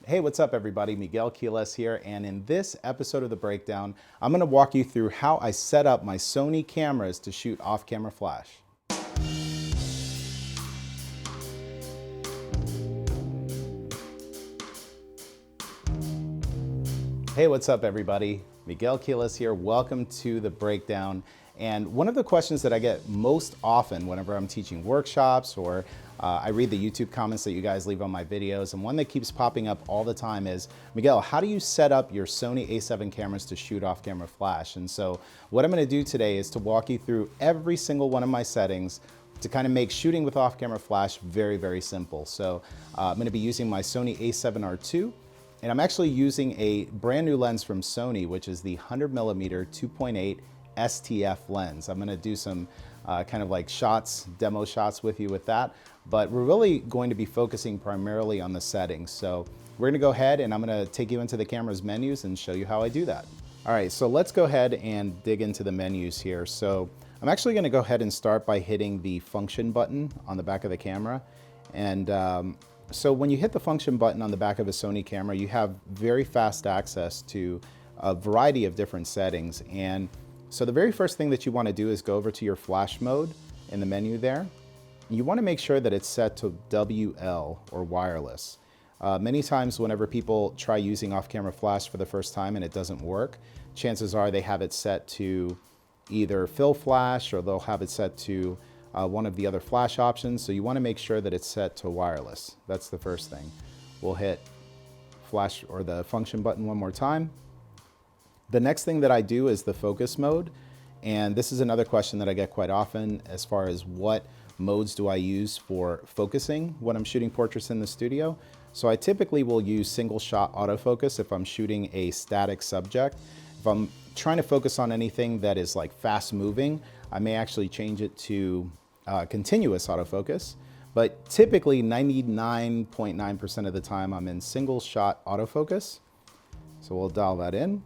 Hey, what's up everybody? Miguel Quiles here, and in this episode of The Breakdown, I'm gonna walk you through how I set up my Sony cameras to shoot off-camera flash. Hey, what's up everybody? Miguel Quiles here, welcome to The Breakdown. And one of the questions that I get most often whenever I'm teaching workshops or I read the YouTube comments that you guys leave on my videos, and one that keeps popping up all the time is, Miguel, how do you set up your Sony a7 cameras to shoot off-camera flash? And so what I'm gonna do today is to walk you through every single one of my settings to kind of make shooting with off-camera flash very, very simple. So I'm gonna be using my Sony a7R2, and I'm actually using a brand new lens from Sony, which is the 100mm 2.8 STF lens. I'm gonna do some kind of like demo shots with you with that, but we're really going to be focusing primarily on the settings. So we're gonna go ahead and I'm gonna take you into the camera's menus and show you how I do that. All right, so let's go ahead and dig into the menus here. So I'm actually gonna go ahead and start by hitting the function button on the back of the camera. And so when you hit the function button on the back of a Sony camera, you have very fast access to a variety of different settings. And so the very first thing that you want to do is go over to your flash mode in the menu there. You want to make sure that it's set to WL or wireless. Many times whenever people try using off-camera flash for the first time and it doesn't work, chances are they have it set to either fill flash or they'll have it set to one of the other flash options. So you want to make sure that it's set to wireless. That's the first thing. We'll hit flash or the function button one more time. The next thing that I do is the focus mode. And this is another question that I get quite often as far as what modes do I use for focusing when I'm shooting portraits in the studio. So I typically will use single shot autofocus if I'm shooting a static subject. If I'm trying to focus on anything that is like fast moving, I may actually change it to continuous autofocus. But typically 99.9% of the time I'm in single shot autofocus. So we'll dial that in.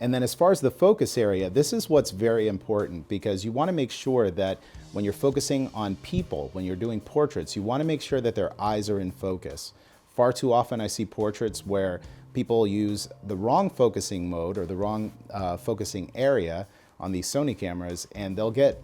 And then as far as the focus area, this is what's very important because you want to make sure that when you're focusing on people, when you're doing portraits, you want to make sure that their eyes are in focus. Far too often I see portraits where people use the wrong focusing mode or the wrong focusing area on these Sony cameras, and they'll get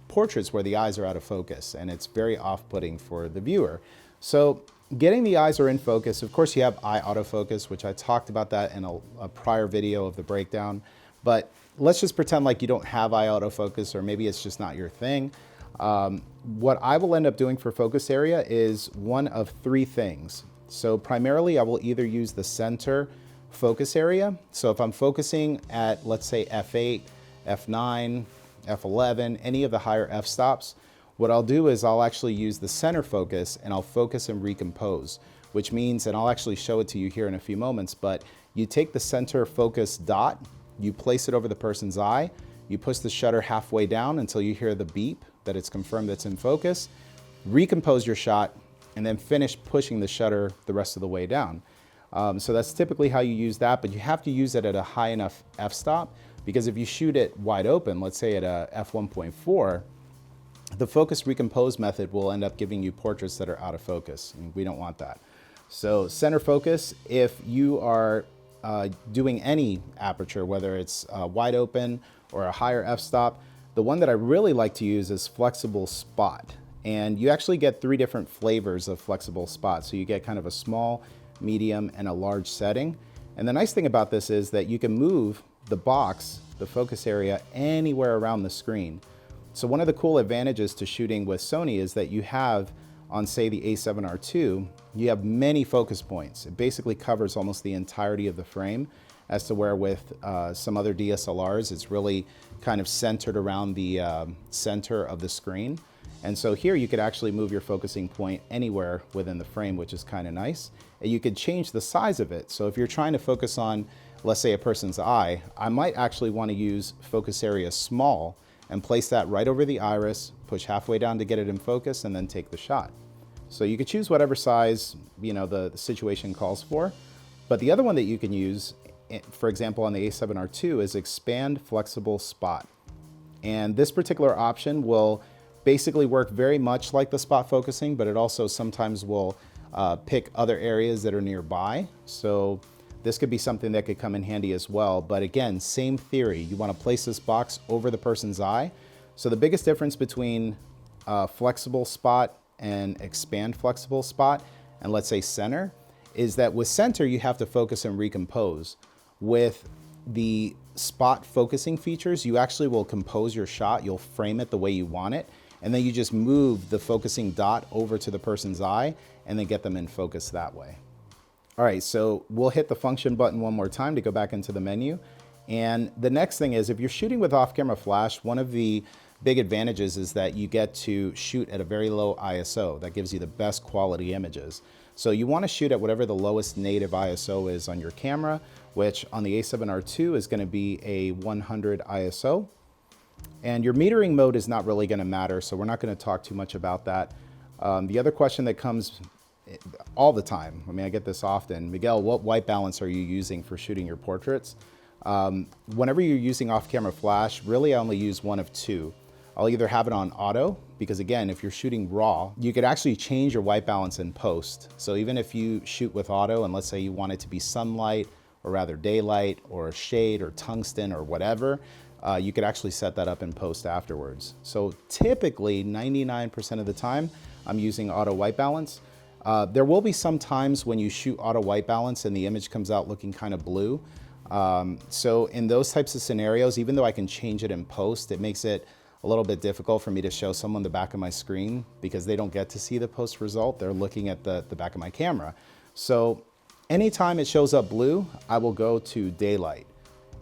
portraits where the eyes are out of focus, and it's very off-putting for the viewer. So getting the eyes are in focus, of course you have eye autofocus, which I talked about that in a prior video of the breakdown, but let's just pretend like you don't have eye autofocus, or maybe it's just not your thing. What I will end up doing for focus area is one of three things. So primarily I will either use the center focus area. So if I'm focusing at, let's say f8, f9, f11, any of the higher f-stops, what I'll do is I'll actually use the center focus and I'll focus and recompose, which means, and I'll actually show it to you here in a few moments, but you take the center focus dot, you place it over the person's eye, you push the shutter halfway down until you hear the beep that it's confirmed that's in focus, recompose your shot, and then finish pushing the shutter the rest of the way down. So that's typically how you use that, but you have to use it at a high enough f-stop, because if you shoot it wide open, let's say at a f1.4, the focus recompose method will end up giving you portraits that are out of focus, and we don't want that. So center focus, if you are doing any aperture, whether it's wide open or a higher f-stop, the one that I really like to use is flexible spot. And you actually get three different flavors of flexible spot. So you get kind of a small, medium, and a large setting. And the nice thing about this is that you can move the box, the focus area, anywhere around the screen. So one of the cool advantages to shooting with Sony is that you have, on say the a7R2, you have many focus points. It basically covers almost the entirety of the frame, as to where with some other DSLRs, it's really kind of centered around the center of the screen. And so here you could actually move your focusing point anywhere within the frame, which is kind of nice. And you could change the size of it. So if you're trying to focus on, let's say, a person's eye, I might actually want to use focus area small and place that right over the iris, push halfway down to get it in focus, and then take the shot. So you could choose whatever size the situation calls for. But the other one that you can use, for example, on the a7R2, is expand flexible spot. And this particular option will basically work very much like the spot focusing, but it also sometimes will pick other areas that are nearby. So this could be something that could come in handy as well. But again, same theory. You want to place this box over the person's eye. So the biggest difference between flexible spot and expand flexible spot, and let's say center, is that with center, you have to focus and recompose. With the spot focusing features, you actually will compose your shot. You'll frame it the way you want it. And then you just move the focusing dot over to the person's eye and then get them in focus that way. All right, so we'll hit the function button one more time to go back into the menu. And the next thing is, if you're shooting with off-camera flash, one of the big advantages is that you get to shoot at a very low ISO. That gives you the best quality images. So you want to shoot at whatever the lowest native ISO is on your camera, which on the A7R II is going to be a 100 ISO. And your metering mode is not really going to matter, so we're not going to talk too much about that. The other question that comes all the time, I mean, I get this often, Miguel, what white balance are you using for shooting your portraits? Whenever you're using off-camera flash, really I only use one of two. I'll either have it on auto, because again, if you're shooting raw, you could actually change your white balance in post. So even if you shoot with auto, and let's say you want it to be sunlight, or rather daylight, or shade, or tungsten, or whatever, you could actually set that up in post afterwards. So typically, 99% of the time, I'm using auto white balance. There will be some times when you shoot auto white balance and the image comes out looking kind of blue. So in those types of scenarios, even though I can change it in post, it makes it a little bit difficult for me to show someone the back of my screen because they don't get to see the post result. They're looking at the back of my camera. So anytime it shows up blue, I will go to daylight.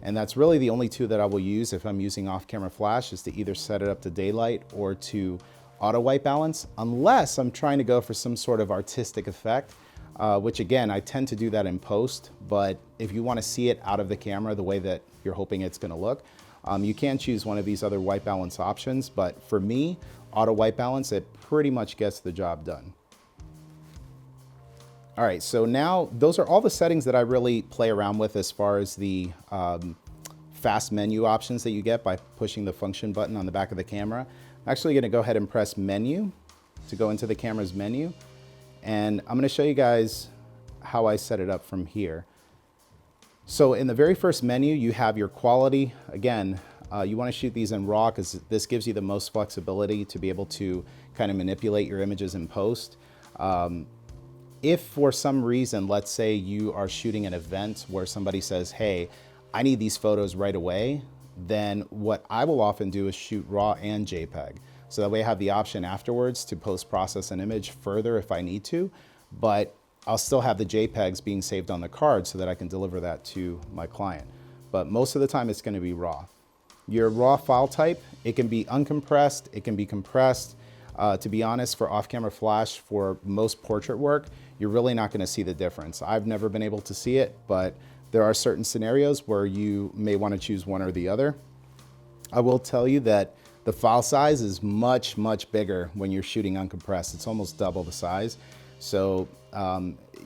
And that's really the only two that I will use if I'm using off-camera flash, is to either set it up to daylight or to auto white balance, unless I'm trying to go for some sort of artistic effect, which again, I tend to do that in post. But if you want to see it out of the camera the way that you're hoping it's going to look, you can choose one of these other white balance options. But for me, auto white balance, it pretty much gets the job done. All right, so now those are all the settings that I really play around with as far as the fast menu options that you get by pushing the function button on the back of the camera. I'm actually gonna go ahead and press menu to go into the camera's menu. And I'm gonna show you guys how I set it up from here. So in the very first menu, you have your quality. Again, you wanna shoot these in RAW because this gives you the most flexibility to be able to kind of manipulate your images in post. If for some reason, let's say you are shooting an event where somebody says, hey, I need these photos right away, then what I will often do is shoot RAW and JPEG. So that way I have the option afterwards to post-process an image further if I need to, but I'll still have the JPEGs being saved on the card so that I can deliver that to my client. But most of the time it's going to be RAW. Your RAW file type, it can be uncompressed, it can be compressed. To be honest, for off-camera flash, for most portrait work, you're really not going to see the difference. I've never been able to see it, but there are certain scenarios where you may want to choose one or the other. I will tell you that the file size is much, much bigger when you're shooting uncompressed. It's almost double the size. So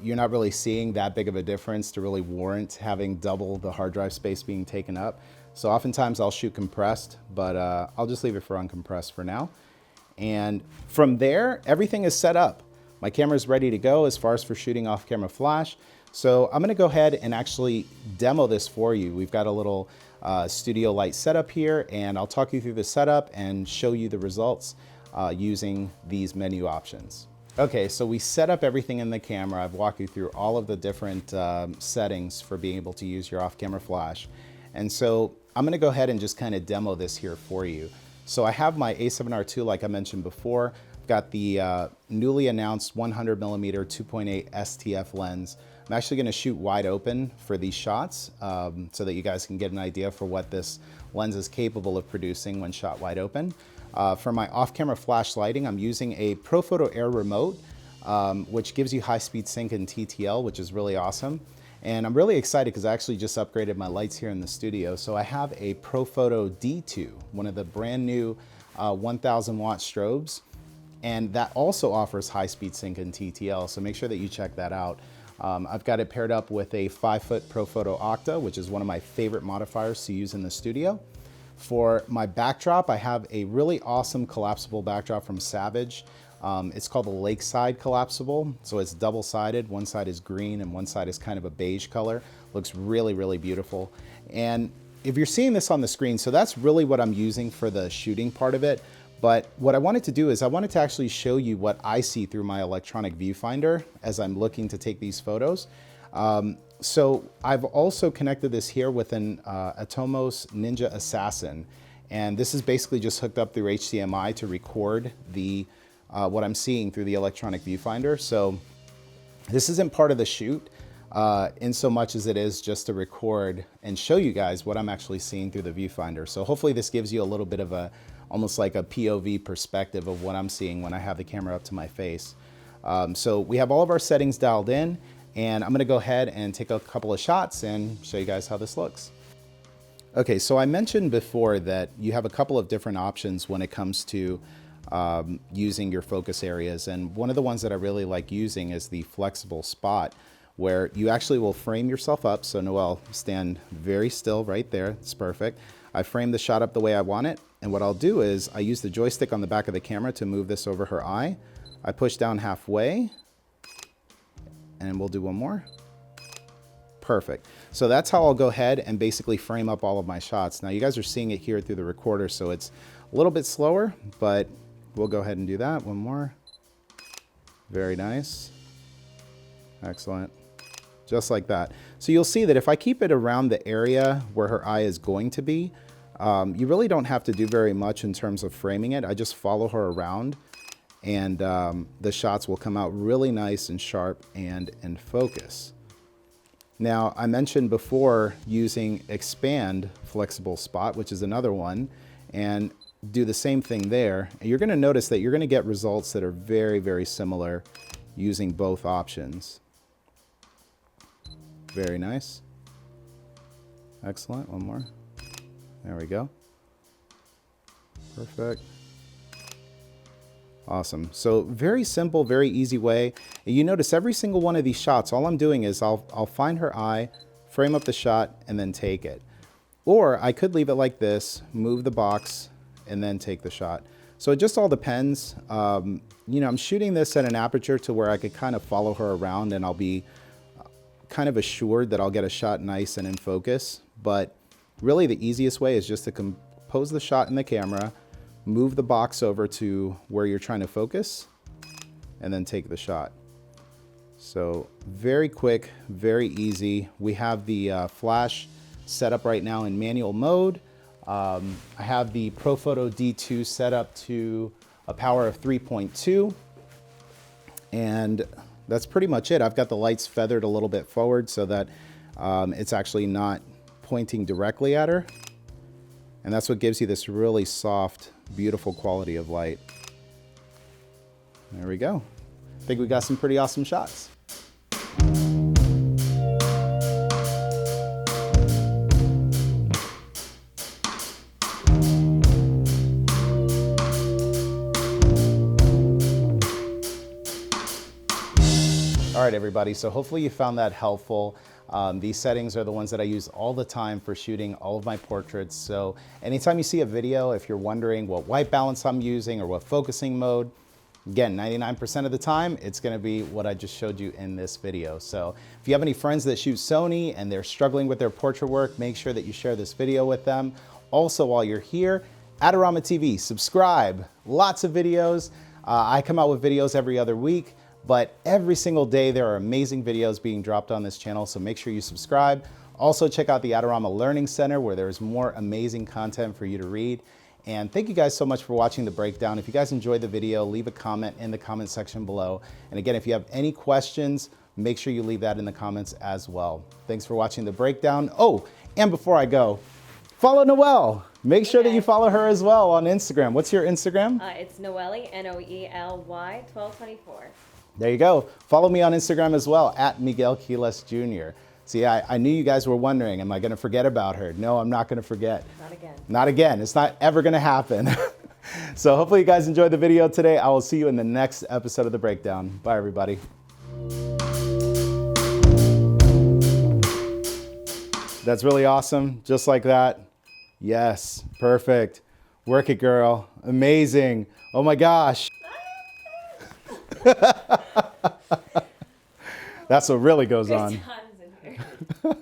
you're not really seeing that big of a difference to really warrant having double the hard drive space being taken up. So oftentimes I'll shoot compressed, but I'll just leave it for uncompressed for now. And from there, everything is set up. My camera is ready to go as far as for shooting off-camera flash. So I'm gonna go ahead and actually demo this for you. We've got a little studio light setup here, and I'll talk you through the setup and show you the results using these menu options. Okay, so we set up everything in the camera. I've walked you through all of the different settings for being able to use your off-camera flash. And so I'm gonna go ahead and just kind of demo this here for you. So I have my A7R II, like I mentioned before. I've got the newly announced 100mm 2.8 STF lens. I'm actually gonna shoot wide open for these shots so that you guys can get an idea for what this lens is capable of producing when shot wide open. For my off-camera flash lighting, I'm using a Profoto Air Remote, which gives you high-speed sync and TTL, which is really awesome. And I'm really excited because I actually just upgraded my lights here in the studio. So I have a Profoto D2, one of the brand new 1000 watt strobes. And that also offers high-speed sync and TTL, so make sure that you check that out. I've got it paired up with a 5-foot Profoto Octa, which is one of my favorite modifiers to use in the studio. For my backdrop, I have a really awesome collapsible backdrop from Savage. It's called the Lakeside Collapsible. So it's double-sided. One side is green and one side is kind of a beige color. Looks really, really beautiful. And if you're seeing this on the screen, so that's really what I'm using for the shooting part of it. But what I wanted to do is I wanted to actually show you what I see through my electronic viewfinder as I'm looking to take these photos. So I've also connected this here with an Atomos Ninja Assassin. And this is basically just hooked up through HDMI to record the what I'm seeing through the electronic viewfinder. So this isn't part of the shoot in so much as it is just to record and show you guys what I'm actually seeing through the viewfinder. So hopefully this gives you a little bit of a, almost like a POV perspective of what I'm seeing when I have the camera up to my face. So we have all of our settings dialed in, and I'm gonna go ahead and take a couple of shots and show you guys how this looks. Okay, so I mentioned before that you have a couple of different options when it comes to using your focus areas. And one of the ones that I really like using is the flexible spot, where you actually will frame yourself up. So Noel, stand very still right there. It's perfect. I frame the shot up the way I want it. And what I'll do is I use the joystick on the back of the camera to move this over her eye. I push down halfway, and we'll do one more. Perfect. So that's how I'll go ahead and basically frame up all of my shots. Now you guys are seeing it here through the recorder, so it's a little bit slower, but we'll go ahead and do that. One more. Very nice. Excellent. Just like that. So you'll see that if I keep it around the area where her eye is going to be, you really don't have to do very much in terms of framing it. I just follow her around, and the shots will come out really nice and sharp and in focus. Now, I mentioned before using expand flexible spot, which is another one, and do the same thing there. And you're gonna notice that you're gonna get results that are very, very similar using both options. Very nice. Excellent, one more. There we go. Perfect. Awesome. So very simple, very easy way. And you notice every single one of these shots, all I'm doing is I'll find her eye, frame up the shot, and then take it. Or I could leave it like this, move the box, and then take the shot. So it just all depends. You know, I'm shooting this at an aperture to where I could kind of follow her around, and I'll be kind of assured that I'll get a shot nice and in focus. But really the easiest way is just to compose the shot in the camera, move the box over to where you're trying to focus, and then take the shot. So very quick, very easy. We have the flash set up right now in manual mode. I have the Profoto D2 set up to a power of 3.2, and that's pretty much it. I've got the lights feathered a little bit forward so that it's actually not pointing directly at her. And that's what gives you this really soft, beautiful quality of light. There we go. I think we got some pretty awesome shots. All right, everybody, so hopefully you found that helpful. These settings are the ones that I use all the time for shooting all of my portraits. So anytime you see a video, if you're wondering what white balance I'm using or what focusing mode, again, 99% of the time, it's gonna be what I just showed you in this video. So if you have any friends that shoot Sony and they're struggling with their portrait work, make sure that you share this video with them. Also, while you're here, Adorama TV, subscribe, lots of videos. I come out with videos every other week. But every single day there are amazing videos being dropped on this channel, so make sure you subscribe. Also check out the Adorama Learning Center where there's more amazing content for you to read. And thank you guys so much for watching the breakdown. If you guys enjoyed the video, leave a comment in the comment section below. And again, if you have any questions, make sure you leave that in the comments as well. Thanks for watching the breakdown. Oh, and before I go, follow Noel. Make sure that you follow her as well on Instagram. What's your Instagram? It's Noely, Noely 1224. There you go. Follow me on Instagram as well, at Miguel Quiles Jr. See, I knew you guys were wondering, am I going to forget about her? No, I'm not going to forget. Not again. Not again. It's not ever going to happen. So hopefully you guys enjoyed the video today. I will see you in the next episode of The Breakdown. Bye, everybody. That's really awesome. Just like that. Yes, perfect. Work it, girl. Amazing. Oh my gosh. That's what really goes Good on. times in here.